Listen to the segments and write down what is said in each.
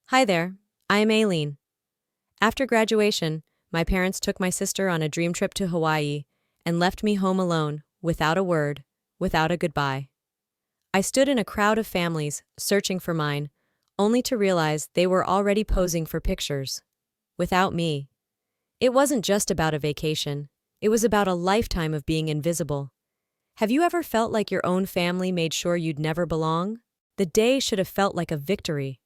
Hi there, I am Aileen. After graduation, my parents took my sister on a dream trip to Hawaii and left me home alone, without a word, without a goodbye. I stood in a crowd of families, searching for mine, only to realize they were already posing for pictures. Without me. It wasn't just about a vacation, it was about a lifetime of being invisible. Have you ever felt like your own family made sure you'd never belong? The day should have felt like a victory.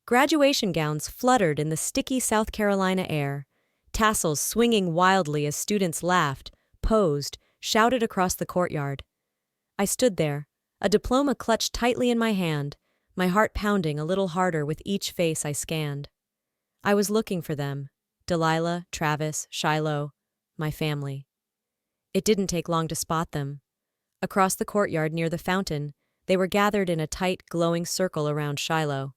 Graduation gowns fluttered in the sticky South Carolina air, tassels swinging wildly as students laughed, posed, shouted across the courtyard. I stood there, a diploma clutched tightly in my hand, my heart pounding a little harder with each face I scanned. I was looking for them, Delilah, Travis, Shiloh, my family. It didn't take long to spot them. Across the courtyard near the fountain, they were gathered in a tight, glowing circle around Shiloh.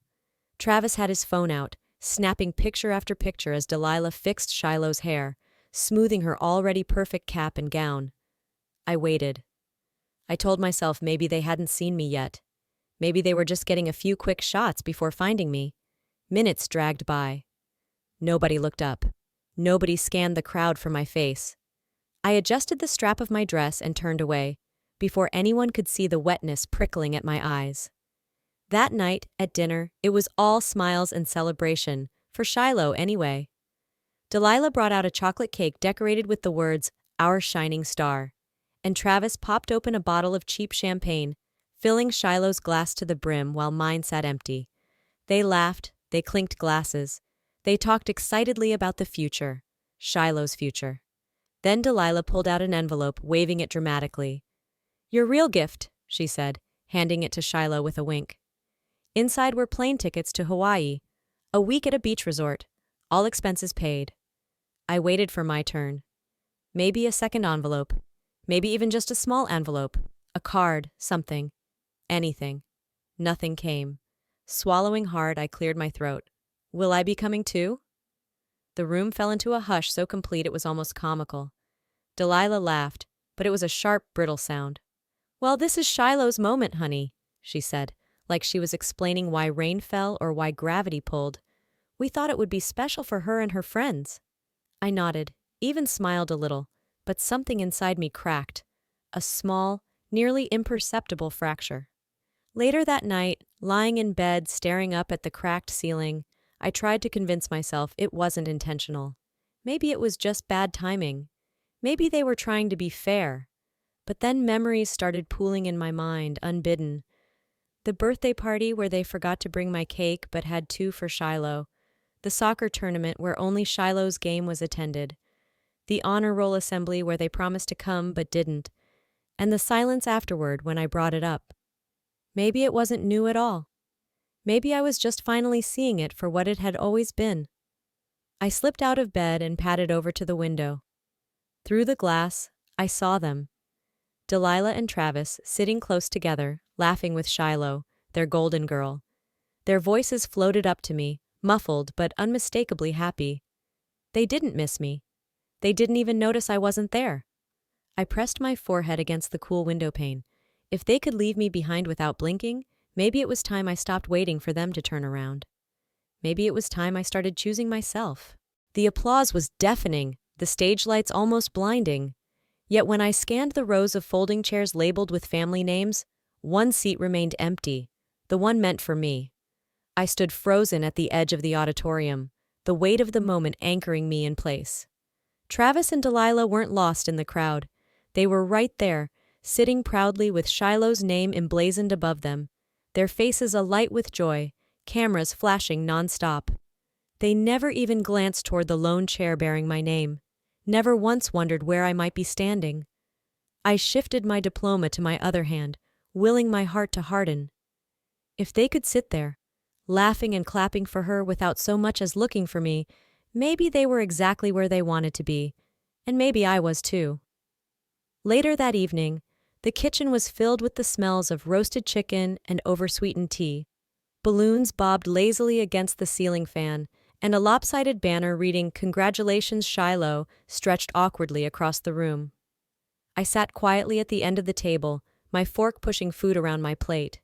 Travis had his phone out, snapping picture after picture as Delilah fixed Shiloh's hair, smoothing her already perfect cap and gown. I waited. I told myself maybe they hadn't seen me yet. Maybe they were just getting a few quick shots before finding me. Minutes dragged by. Nobody looked up. Nobody scanned the crowd for my face. I adjusted the strap of my dress and turned away, before anyone could see the wetness prickling at my eyes. That night, at dinner, it was all smiles and celebration, for Shiloh anyway. Delilah brought out a chocolate cake decorated with the words, "Our Shining Star," and Travis popped open a bottle of cheap champagne, filling Shiloh's glass to the brim while mine sat empty. They laughed, they clinked glasses. They talked excitedly about the future, Shiloh's future. Then Delilah pulled out an envelope, waving it dramatically. "Your real gift," she said, handing it to Shiloh with a wink. Inside were plane tickets to Hawaii, a week at a beach resort, all expenses paid. I waited for my turn. Maybe a second envelope, maybe even just a small envelope, a card, something, anything. Nothing came. Swallowing hard, I cleared my throat. Will I be coming too? The room fell into a hush so complete it was almost comical. Delilah laughed, but it was a sharp, brittle sound. "Well, this is Shiloh's moment, honey," she said, like she was explaining why rain fell or why gravity pulled. "We thought it would be special for her and her friends." I nodded, even smiled a little, but something inside me cracked. A small, nearly imperceptible fracture. Later that night, lying in bed staring up at the cracked ceiling, I tried to convince myself it wasn't intentional. Maybe it was just bad timing. Maybe they were trying to be fair. But then memories started pooling in my mind, unbidden. The birthday party where they forgot to bring my cake but had two for Shiloh. The soccer tournament where only Shiloh's game was attended. The honor roll assembly where they promised to come but didn't. And the silence afterward when I brought it up. Maybe it wasn't new at all. Maybe I was just finally seeing it for what it had always been. I slipped out of bed and padded over to the window. Through the glass, I saw them. Delilah and Travis sitting close together, laughing with Shiloh, their golden girl. Their voices floated up to me, muffled but unmistakably happy. They didn't miss me. They didn't even notice I wasn't there. I pressed my forehead against the cool window pane. If they could leave me behind without blinking, maybe it was time I stopped waiting for them to turn around. Maybe it was time I started choosing myself. The applause was deafening, the stage lights almost blinding. Yet when I scanned the rows of folding chairs labeled with family names, one seat remained empty, the one meant for me. I stood frozen at the edge of the auditorium, the weight of the moment anchoring me in place. Travis and Delilah weren't lost in the crowd. They were right there, sitting proudly with Shiloh's name emblazoned above them, their faces alight with joy, cameras flashing nonstop. They never even glanced toward the lone chair bearing my name, never once wondered where I might be standing. I shifted my diploma to my other hand, willing my heart to harden. If they could sit there, laughing and clapping for her without so much as looking for me, maybe they were exactly where they wanted to be, and maybe I was too. Later that evening, the kitchen was filled with the smells of roasted chicken and oversweetened tea. Balloons bobbed lazily against the ceiling fan, and a lopsided banner reading "Congratulations, Shiloh" stretched awkwardly across the room. I sat quietly at the end of the table, my fork pushing food around my plate.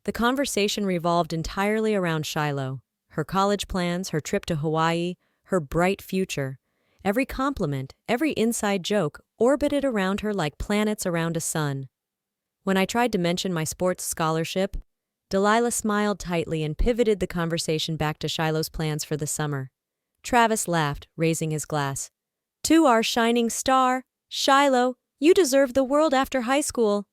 The conversation revolved entirely around Shiloh, her college plans, her trip to Hawaii, her bright future. Every compliment, every inside joke orbited around her like planets around a sun. When I tried to mention my sports scholarship, Delilah smiled tightly and pivoted the conversation back to Shiloh's plans for the summer. Travis laughed, raising his glass. "To our shining star, Shiloh, you deserve the world after high school."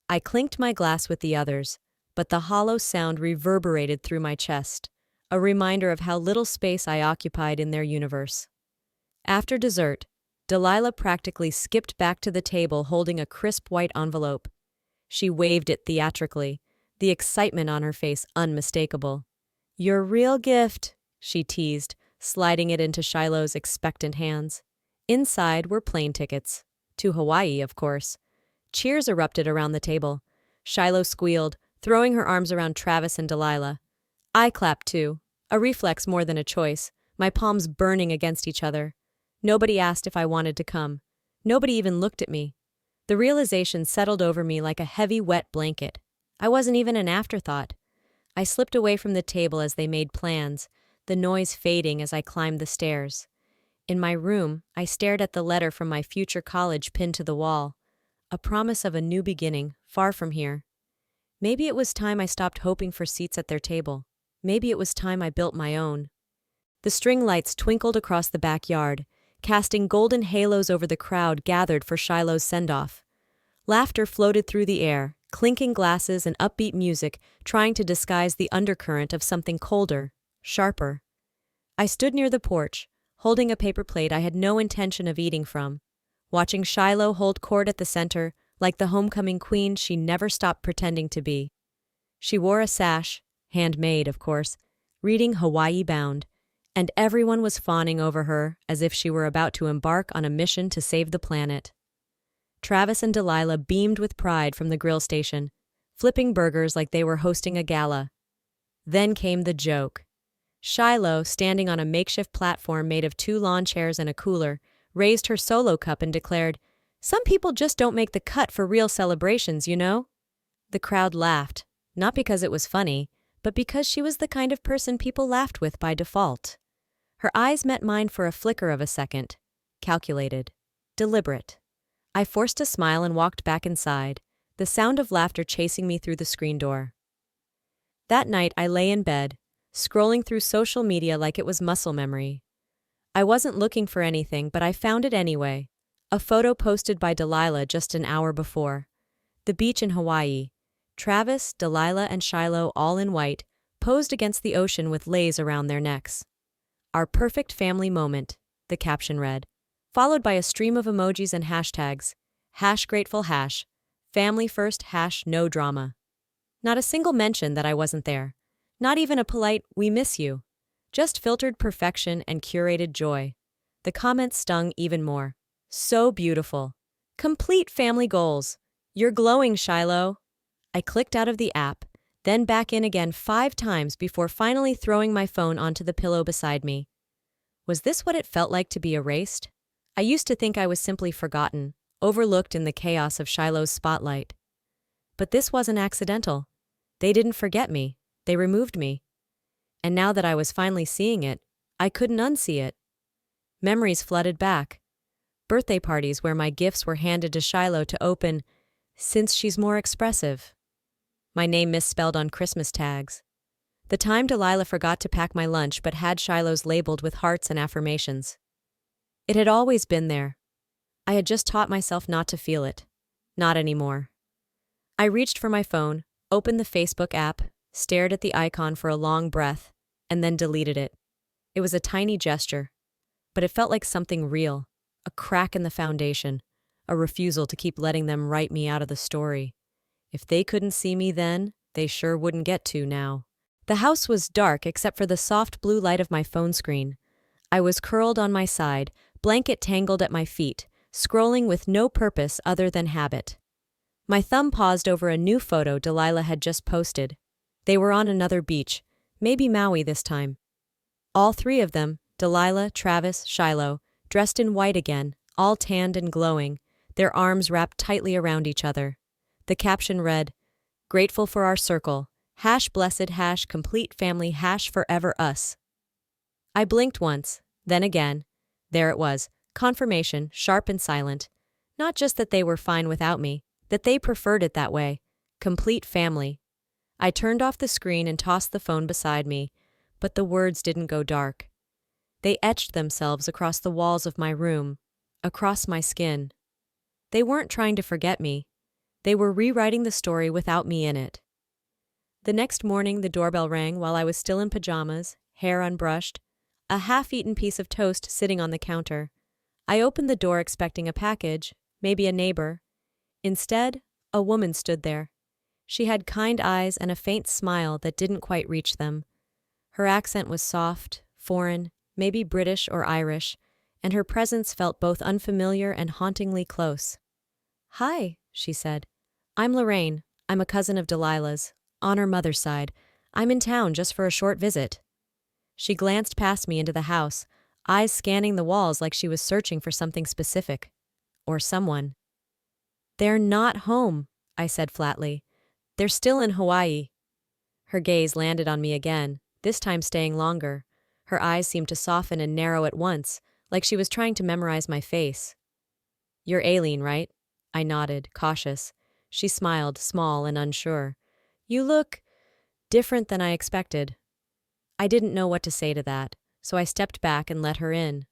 I clinked my glass with the others, but the hollow sound reverberated through my chest, a reminder of how little space I occupied in their universe. After dessert, Delilah practically skipped back to the table holding a crisp white envelope. She waved it theatrically, the excitement on her face unmistakable. "Your real gift," she teased, sliding it into Shiloh's expectant hands. Inside were plane tickets. To Hawaii, of course. Cheers erupted around the table. Shiloh squealed, throwing her arms around Travis and Delilah. I clapped too, a reflex more than a choice, my palms burning against each other. Nobody asked if I wanted to come. Nobody even looked at me. The realization settled over me like a heavy, wet blanket. I wasn't even an afterthought. I slipped away from the table as they made plans, the noise fading as I climbed the stairs. In my room, I stared at the letter from my future college pinned to the wall, a promise of a new beginning, far from here. Maybe it was time I stopped hoping for seats at their table. Maybe it was time I built my own. The string lights twinkled across the backyard, casting golden halos over the crowd gathered for Shiloh's send-off. Laughter floated through the air, clinking glasses and upbeat music trying to disguise the undercurrent of something colder, sharper. I stood near the porch, holding a paper plate I had no intention of eating from, watching Shiloh hold court at the center like the homecoming queen she never stopped pretending to be. She wore a sash, handmade, of course, reading Hawaii Bound, and everyone was fawning over her as if she were about to embark on a mission to save the planet. Travis and Delilah beamed with pride from the grill station, flipping burgers like they were hosting a gala. Then came the joke. Shiloh, standing on a makeshift platform made of 2 lawn chairs and a cooler, raised her solo cup and declared, "Some people just don't make the cut for real celebrations, you know?" The crowd laughed, not because it was funny, but because she was the kind of person people laughed with by default. Her eyes met mine for a flicker of a second. Calculated. Deliberate. I forced a smile and walked back inside, the sound of laughter chasing me through the screen door. That night I lay in bed, scrolling through social media like it was muscle memory. I wasn't looking for anything, but I found it anyway. A photo posted by Delilah just an hour before. The beach in Hawaii. Travis, Delilah, and Shiloh, all in white, posed against the ocean with leis around their necks. "Our perfect family moment," the caption read, followed by a stream of emojis and hashtags. #grateful#, family first, #no drama. Not a single mention that I wasn't there. Not even a polite, "we miss you." Just filtered perfection and curated joy. The comments stung even more. "So beautiful. Complete family goals. You're glowing, Shiloh." I clicked out of the app, then back in again 5 times before finally throwing my phone onto the pillow beside me. Was this what it felt like to be erased? I used to think I was simply forgotten, overlooked in the chaos of Shiloh's spotlight. But this wasn't accidental. They didn't forget me. They removed me. And now that I was finally seeing it, I couldn't unsee it. Memories flooded back. Birthday parties where my gifts were handed to Shiloh to open, since she's more expressive. My name misspelled on Christmas tags. The time Delilah forgot to pack my lunch but had Shiloh's labeled with hearts and affirmations. It had always been there. I had just taught myself not to feel it. Not anymore. I reached for my phone, opened the Facebook app, stared at the icon for a long breath, and then deleted it. It was a tiny gesture, but it felt like something real, a crack in the foundation, a refusal to keep letting them write me out of the story. If they couldn't see me then, they sure wouldn't get to now. The house was dark except for the soft blue light of my phone screen. I was curled on my side, blanket tangled at my feet, scrolling with no purpose other than habit. My thumb paused over a new photo Delilah had just posted. They were on another beach, maybe Maui this time. All 3 of them, Delilah, Travis, Shiloh, dressed in white again, all tanned and glowing, their arms wrapped tightly around each other. The caption read, "Grateful for our circle, Hash blessed hash complete family hash forever us. I blinked once, then again. There it was, confirmation, sharp and silent. Not just that they were fine without me, that they preferred it that way. Complete family. I turned off the screen and tossed the phone beside me, but the words didn't go dark. They etched themselves across the walls of my room, across my skin. They weren't trying to forget me. They were rewriting the story without me in it. The next morning the doorbell rang while I was still in pajamas, hair unbrushed, a half-eaten piece of toast sitting on the counter. I opened the door expecting a package, maybe a neighbor. Instead, a woman stood there. She had kind eyes and a faint smile that didn't quite reach them. Her accent was soft, foreign, maybe British or Irish, and her presence felt both unfamiliar and hauntingly close. "Hi," she said. "I'm Lorraine. I'm a cousin of Delilah's, on her mother's side. I'm in town just for a short visit." She glanced past me into the house, eyes scanning the walls like she was searching for something specific. Or someone. "They're not home," I said flatly. "They're still in Hawaii." Her gaze landed on me again, this time staying longer. Her eyes seemed to soften and narrow at once, like she was trying to memorize my face. "You're Aileen, right?" I nodded, cautious. She smiled, small and unsure. "You look different than I expected." I didn't know what to say to that, so I stepped back and let her in.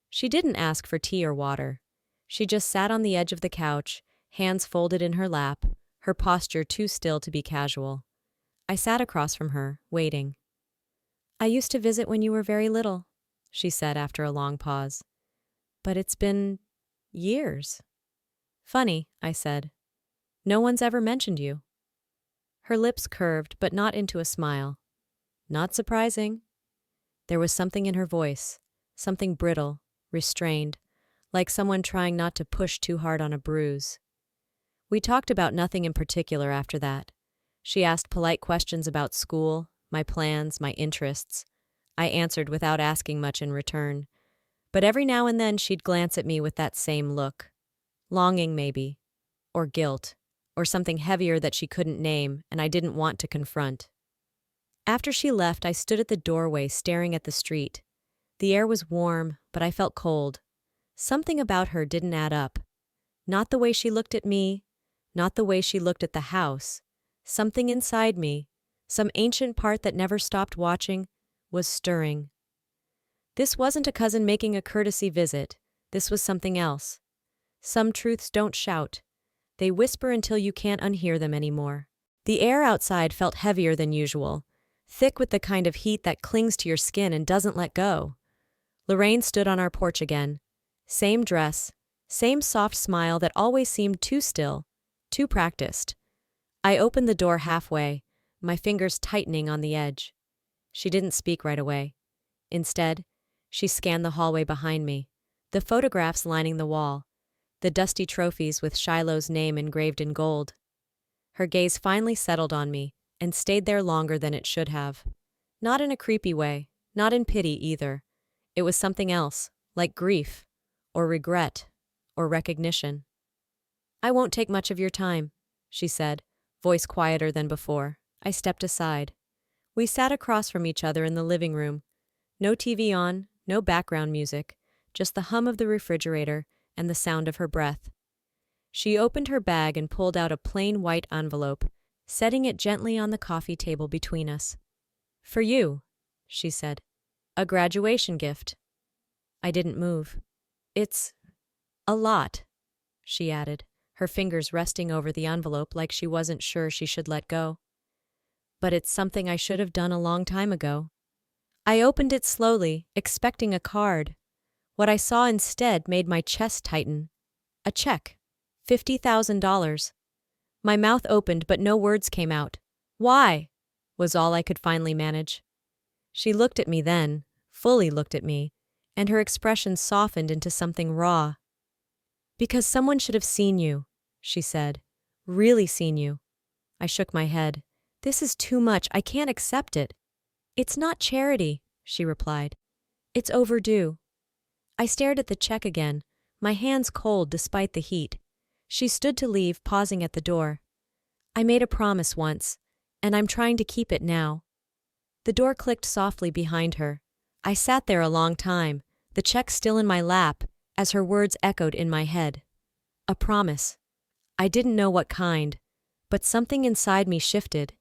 She didn't ask for tea or water. She just sat on the edge of the couch, hands folded in her lap, her posture too still to be casual. I sat across from her, waiting. "I used to visit when you were very little," she said after a long pause. "But it's been years." "Funny," I said. "No one's ever mentioned you." Her lips curved, but not into a smile. "Not surprising." There was something in her voice, something brittle, restrained, like someone trying not to push too hard on a bruise. We talked about nothing in particular after that. She asked polite questions about school, my plans, my interests. I answered without asking much in return. But every now and then she'd glance at me with that same look. Longing, maybe. Or guilt. Or something heavier that she couldn't name and I didn't want to confront. After she left, I stood at the doorway staring at the street. The air was warm, but I felt cold. Something about her didn't add up. Not the way she looked at me, not the way she looked at the house. Something inside me, some ancient part that never stopped watching, was stirring. This wasn't a cousin making a courtesy visit. This was something else. Some truths don't shout. They whisper until you can't unhear them anymore. The air outside felt heavier than usual, thick with the kind of heat that clings to your skin and doesn't let go. Lorraine stood on our porch again. Same dress, same soft smile that always seemed too still, too practiced. I opened the door halfway, my fingers tightening on the edge. She didn't speak right away. Instead, she scanned the hallway behind me, the photographs lining the wall, the dusty trophies with Shiloh's name engraved in gold. Her gaze finally settled on me and stayed there longer than it should have. Not in a creepy way, not in pity either. It was something else, like grief, or regret, or recognition. "I won't take much of your time," she said, voice quieter than before. I stepped aside. We sat across from each other in the living room. No TV on, no background music, just the hum of the refrigerator and the sound of her breath. She opened her bag and pulled out a plain white envelope, setting it gently on the coffee table between us. "For you," she said. "A graduation gift." I didn't move. "It's a lot," she added, her fingers resting over the envelope like she wasn't sure she should let go. "But it's something I should have done a long time ago." I opened it slowly, expecting a card. What I saw instead made my chest tighten. A check. $50,000. My mouth opened, but no words came out. "Why?" was all I could finally manage. She looked at me then, fully looked at me, and her expression softened into something raw. "Because someone should have seen you," she said. "Really seen you." I shook my head. "This is too much. I can't accept it." "It's not charity," she replied. "It's overdue." I stared at the check again, my hands cold despite the heat. She stood to leave, pausing at the door. "I made a promise once. and I'm trying to keep it now." The door clicked softly behind her. I sat there a long time, the check still in my lap, as her words echoed in my head. A promise. I didn't know what kind, but something inside me shifted.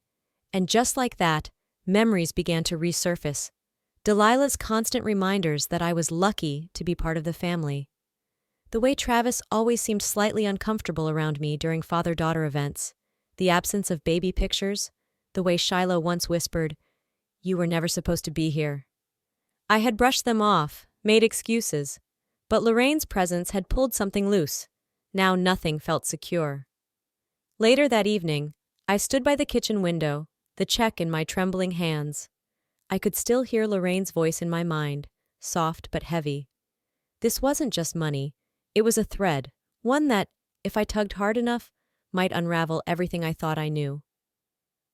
And just like that, memories began to resurface. Delilah's constant reminders that I was lucky to be part of the family. The way Travis always seemed slightly uncomfortable around me during father-daughter events. The absence of baby pictures. The way Shiloh once whispered, "You were never supposed to be here." I had brushed them off, made excuses. But Lorraine's presence had pulled something loose. Now nothing felt secure. Later that evening, I stood by the kitchen window, the check in my trembling hands. I could still hear Lorraine's voice in my mind, soft but heavy. This wasn't just money. It was a thread, one that, if I tugged hard enough, might unravel everything I thought I knew.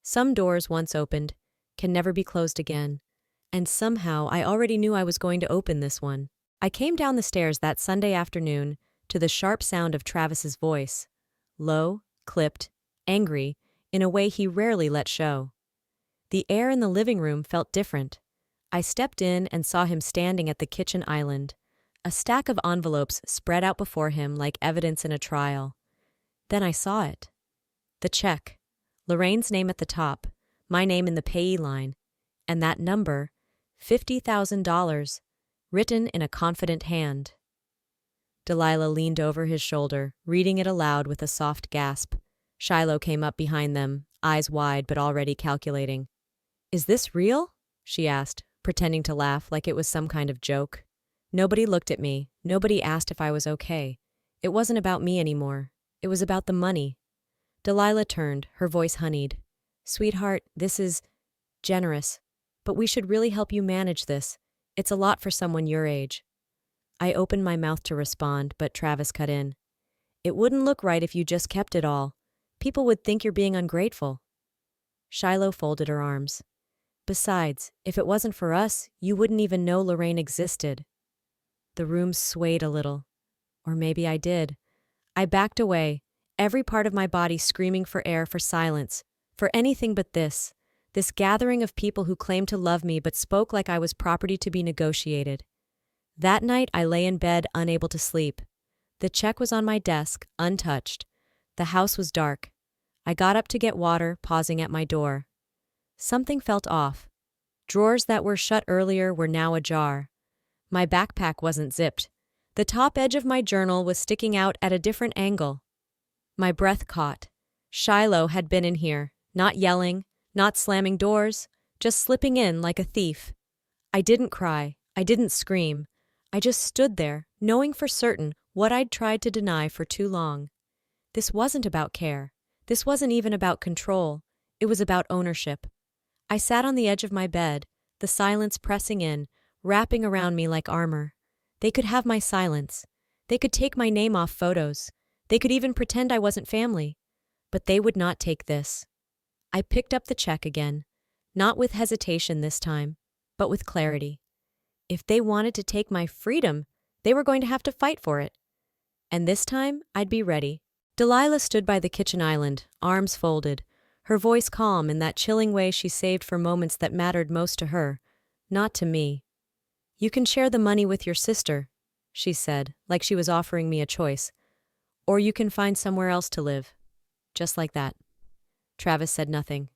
Some doors once opened can never be closed again, and somehow I already knew I was going to open this one. I came down the stairs that Sunday afternoon to the sharp sound of Travis's voice, low, clipped, angry, in a way he rarely let show. The air in the living room felt different. I stepped in and saw him standing at the kitchen island, a stack of envelopes spread out before him like evidence in a trial. Then I saw it. The check. Lorraine's name at the top, my name in the payee line, and that number, $50,000, written in a confident hand. Delilah leaned over his shoulder, reading it aloud with a soft gasp. Shiloh came up behind them, eyes wide but already calculating. "Is this real?" she asked, pretending to laugh like it was some kind of joke. Nobody looked at me. Nobody asked if I was okay. It wasn't about me anymore. It was about the money. Delilah turned, her voice honeyed. "Sweetheart, this is generous, but we should really help you manage this. It's a lot for someone your age." I opened my mouth to respond, but Travis cut in. "It wouldn't look right if you just kept it all. People would think you're being ungrateful." Shiloh folded her arms. "Besides, if it wasn't for us, you wouldn't even know Lorraine existed." The room swayed a little. Or maybe I did. I backed away, every part of my body screaming for air, for silence, for anything but this gathering of people who claimed to love me but spoke like I was property to be negotiated. That night I lay in bed, unable to sleep. The check was on my desk, untouched. The house was dark. I got up to get water, pausing at my door. Something felt off. Drawers that were shut earlier were now ajar. My backpack wasn't zipped. The top edge of my journal was sticking out at a different angle. My breath caught. Shiloh had been in here, not yelling, not slamming doors, just slipping in like a thief. I didn't cry. I didn't scream. I just stood there, knowing for certain what I'd tried to deny for too long. This wasn't about care. This wasn't even about control. It was about ownership. I sat on the edge of my bed, the silence pressing in, wrapping around me like armor. They could have my silence. They could take my name off photos. They could even pretend I wasn't family. But they would not take this. I picked up the check again, not with hesitation this time, but with clarity. If they wanted to take my freedom, they were going to have to fight for it. And this time, I'd be ready. Delilah stood by the kitchen island, arms folded, her voice calm in that chilling way she saved for moments that mattered most to her, not to me. "You can share the money with your sister," she said, like she was offering me a choice. "Or you can find somewhere else to live." Just like that. Travis said nothing.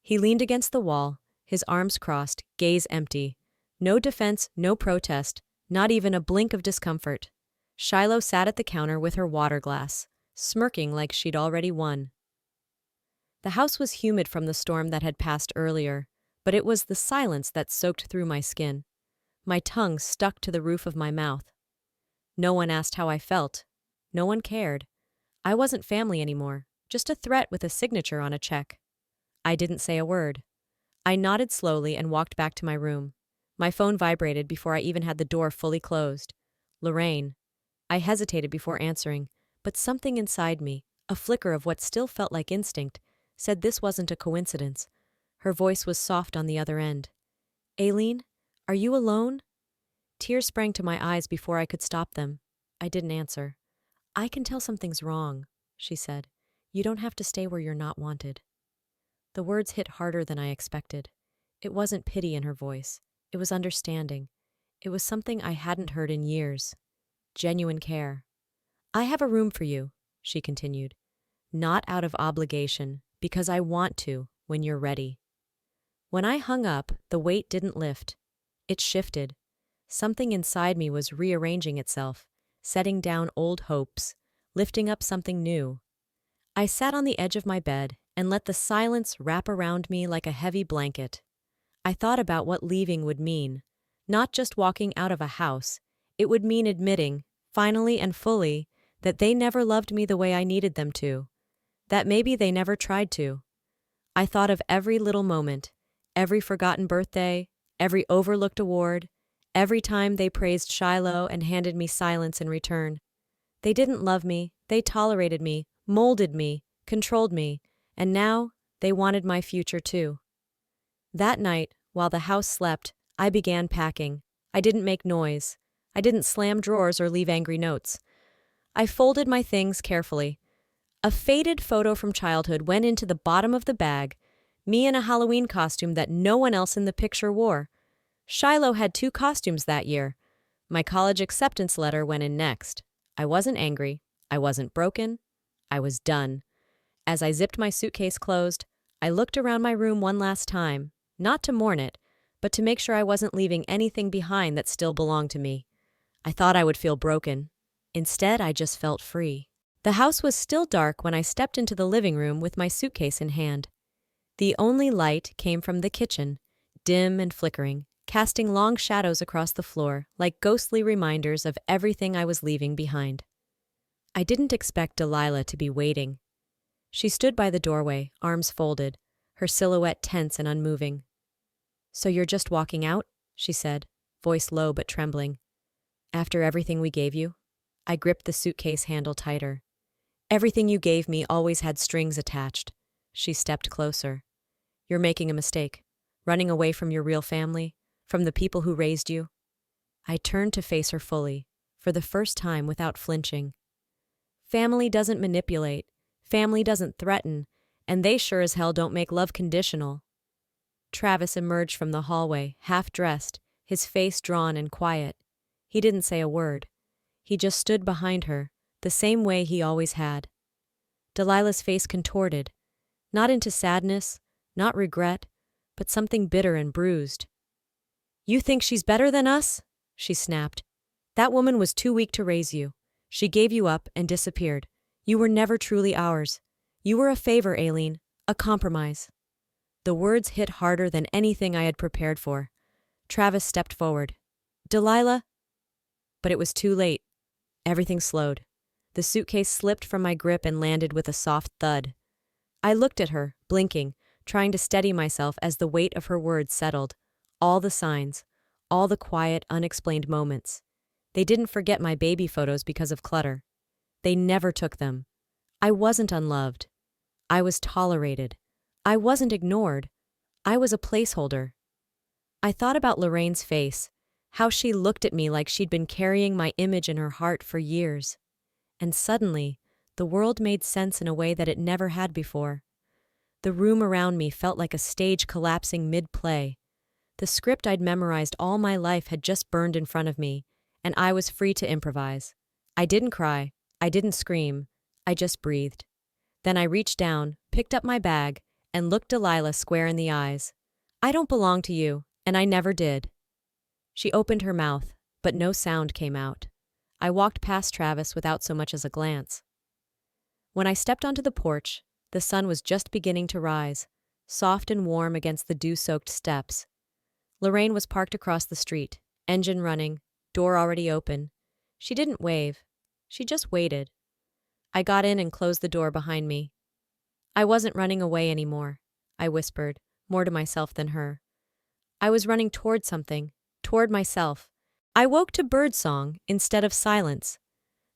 He leaned against the wall, his arms crossed, gaze empty. No defense, no protest, not even a blink of discomfort. Shiloh sat at the counter with her water glass, smirking like she'd already won. The house was humid from the storm that had passed earlier, but it was the silence that soaked through my skin. My tongue stuck to the roof of my mouth. No one asked how I felt. No one cared. I wasn't family anymore, just a threat with a signature on a check. I didn't say a word. I nodded slowly and walked back to my room. My phone vibrated before I even had the door fully closed. Lorraine. I hesitated before answering, but something inside me, a flicker of what still felt like instinct, said this wasn't a coincidence. Her voice was soft on the other end. "Aileen, are you alone?" Tears sprang to my eyes before I could stop them. I didn't answer. "I can tell something's wrong," she said. "You don't have to stay where you're not wanted." The words hit harder than I expected. It wasn't pity in her voice. It was understanding. It was something I hadn't heard in years. Genuine care. I have a room for you, she continued. Not out of obligation, because I want to, when you're ready. When I hung up, the weight didn't lift. It shifted. Something inside me was rearranging itself, setting down old hopes, lifting up something new. I sat on the edge of my bed and let the silence wrap around me like a heavy blanket. I thought about what leaving would mean. Not just walking out of a house. It would mean admitting, finally and fully, that they never loved me the way I needed them to. That maybe they never tried to. I thought of every little moment, every forgotten birthday, every overlooked award, every time they praised Shiloh and handed me silence in return. They didn't love me, they tolerated me, molded me, controlled me, and now they wanted my future too. That night, while the house slept, I began packing. I didn't make noise. I didn't slam drawers or leave angry notes. I folded my things carefully. A faded photo from childhood went into the bottom of the bag, me in a Halloween costume that no one else in the picture wore. Shiloh had 2 costumes that year. My college acceptance letter went in next. I wasn't angry. I wasn't broken. I was done. As I zipped my suitcase closed, I looked around my room one last time, not to mourn it, but to make sure I wasn't leaving anything behind that still belonged to me. I thought I would feel broken. Instead, I just felt free. The house was still dark when I stepped into the living room with my suitcase in hand. The only light came from the kitchen, dim and flickering, casting long shadows across the floor like ghostly reminders of everything I was leaving behind. I didn't expect Delilah to be waiting. She stood by the doorway, arms folded, her silhouette tense and unmoving. "So you're just walking out?" she said, voice low but trembling. "After everything we gave you?" I gripped the suitcase handle tighter. "Everything you gave me always had strings attached." She stepped closer. "You're making a mistake. Running away from your real family, from the people who raised you." I turned to face her fully, for the first time without flinching. Family doesn't manipulate, family doesn't threaten, and they sure as hell don't make love conditional. Travis emerged from the hallway, half-dressed, his face drawn and quiet. He didn't say a word. He just stood behind her, the same way he always had. Delilah's face contorted, not into sadness, not regret, but something bitter and bruised. "You think she's better than us?" she snapped. "That woman was too weak to raise you. She gave you up and disappeared. You were never truly ours. You were a favor, Aileen, a compromise." The words hit harder than anything I had prepared for. Travis stepped forward. "Delilah?" But it was too late. Everything slowed. The suitcase slipped from my grip and landed with a soft thud. I looked at her, blinking, trying to steady myself as the weight of her words settled. All the signs, all the quiet, unexplained moments. They didn't forget my baby photos because of clutter. They never took them. I wasn't unloved. I was tolerated. I wasn't ignored. I was a placeholder. I thought about Lorraine's face, how she looked at me like she'd been carrying my image in her heart for years. And suddenly, the world made sense in a way that it never had before. The room around me felt like a stage collapsing mid-play. The script I'd memorized all my life had just burned in front of me, and I was free to improvise. I didn't cry. I didn't scream. I just breathed. Then I reached down, picked up my bag, and looked Delilah square in the eyes. "I don't belong to you, and I never did." She opened her mouth, but no sound came out. I walked past Travis without so much as a glance. When I stepped onto the porch, the sun was just beginning to rise, soft and warm against the dew-soaked steps. Lorraine was parked across the street, engine running, door already open. She didn't wave. She just waited. I got in and closed the door behind me. "I wasn't running away anymore," I whispered, more to myself than her. I was running toward something, toward myself. I woke to birdsong instead of silence.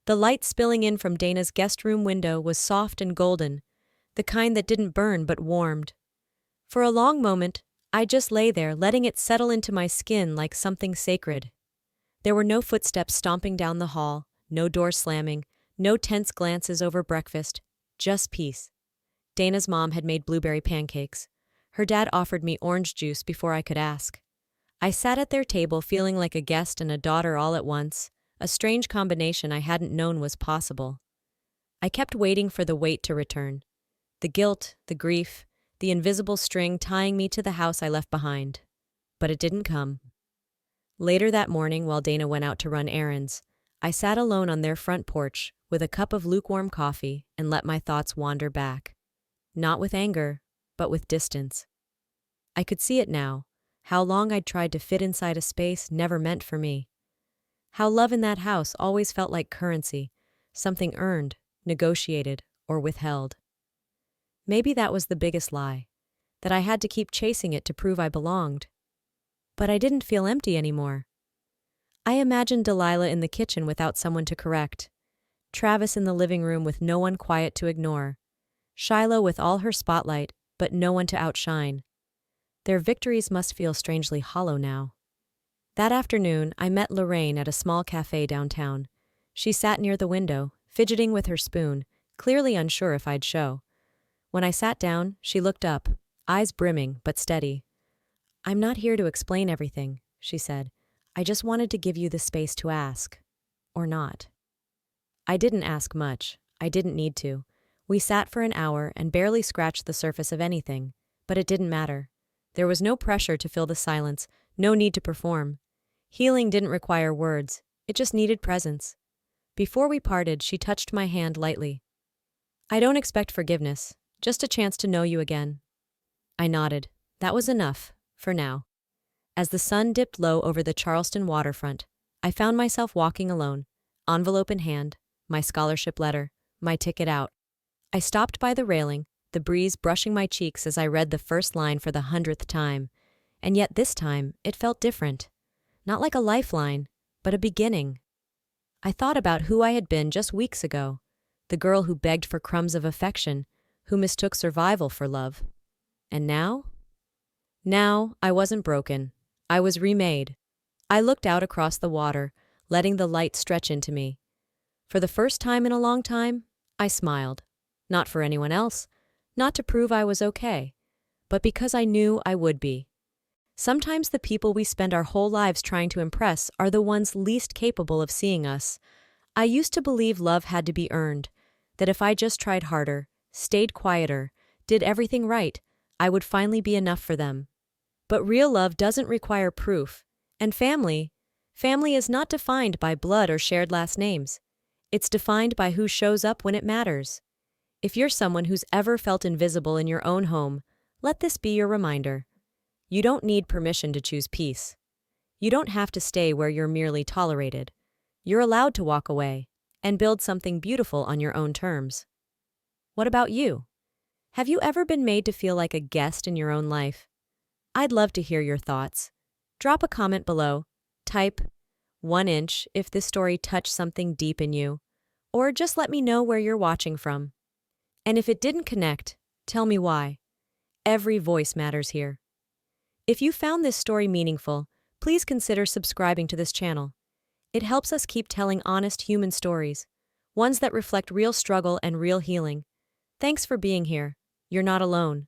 The light spilling in from Dana's guest room window was soft and golden, the kind that didn't burn but warmed. For a long moment, I just lay there, letting it settle into my skin like something sacred. There were no footsteps stomping down the hall, no door slamming, no tense glances over breakfast, just peace. Dana's mom had made blueberry pancakes. Her dad offered me orange juice before I could ask. I sat at their table feeling like a guest and a daughter all at once, a strange combination I hadn't known was possible. I kept waiting for the wait to return. The guilt, the grief, the invisible string tying me to the house I left behind. But it didn't come. Later that morning, while Dana went out to run errands, I sat alone on their front porch with a cup of lukewarm coffee and let my thoughts wander back. Not with anger, but with distance. I could see it now, how long I'd tried to fit inside a space never meant for me. How love in that house always felt like currency, something earned, negotiated, or withheld. Maybe that was the biggest lie, that I had to keep chasing it to prove I belonged. But I didn't feel empty anymore. I imagined Delilah in the kitchen without someone to correct, Travis in the living room with no one quiet to ignore, Shiloh with all her spotlight, but no one to outshine. Their victories must feel strangely hollow now. That afternoon, I met Lorraine at a small cafe downtown. She sat near the window, fidgeting with her spoon, clearly unsure if I'd show. When I sat down, she looked up, eyes brimming but steady. "I'm not here to explain everything," she said. "I just wanted to give you the space to ask. Or not." I didn't ask much. I didn't need to. We sat for an hour and barely scratched the surface of anything, but it didn't matter. There was no pressure to fill the silence, no need to perform. Healing didn't require words, it just needed presence. Before we parted, she touched my hand lightly. "I don't expect forgiveness, just a chance to know you again." I nodded. That was enough, for now. As the sun dipped low over the Charleston waterfront, I found myself walking alone, envelope in hand, my scholarship letter, my ticket out. I stopped by the railing, the breeze brushing my cheeks as I read the first line for the 100th time. And yet this time, it felt different. Not like a lifeline, but a beginning. I thought about who I had been just weeks ago, the girl who begged for crumbs of affection, who mistook survival for love. And now? Now, I wasn't broken. I was remade. I looked out across the water, letting the light stretch into me. For the first time in a long time, I smiled. Not for anyone else, not to prove I was okay, but because I knew I would be. Sometimes the people we spend our whole lives trying to impress are the ones least capable of seeing us. I used to believe love had to be earned, that if I just tried harder, stayed quieter, did everything right, I would finally be enough for them. But real love doesn't require proof, and family is not defined by blood or shared last names. It's defined by who shows up when it matters. If you're someone who's ever felt invisible in your own home, let this be your reminder. You don't need permission to choose peace. You don't have to stay where you're merely tolerated. You're allowed to walk away and build something beautiful on your own terms. What about you? Have you ever been made to feel like a guest in your own life? I'd love to hear your thoughts. Drop a comment below. Type 1" if this story touched something deep in you, or just let me know where you're watching from. And if it didn't connect, tell me why. Every voice matters here. If you found this story meaningful, please consider subscribing to this channel. It helps us keep telling honest human stories, ones that reflect real struggle and real healing. Thanks for being here. You're not alone.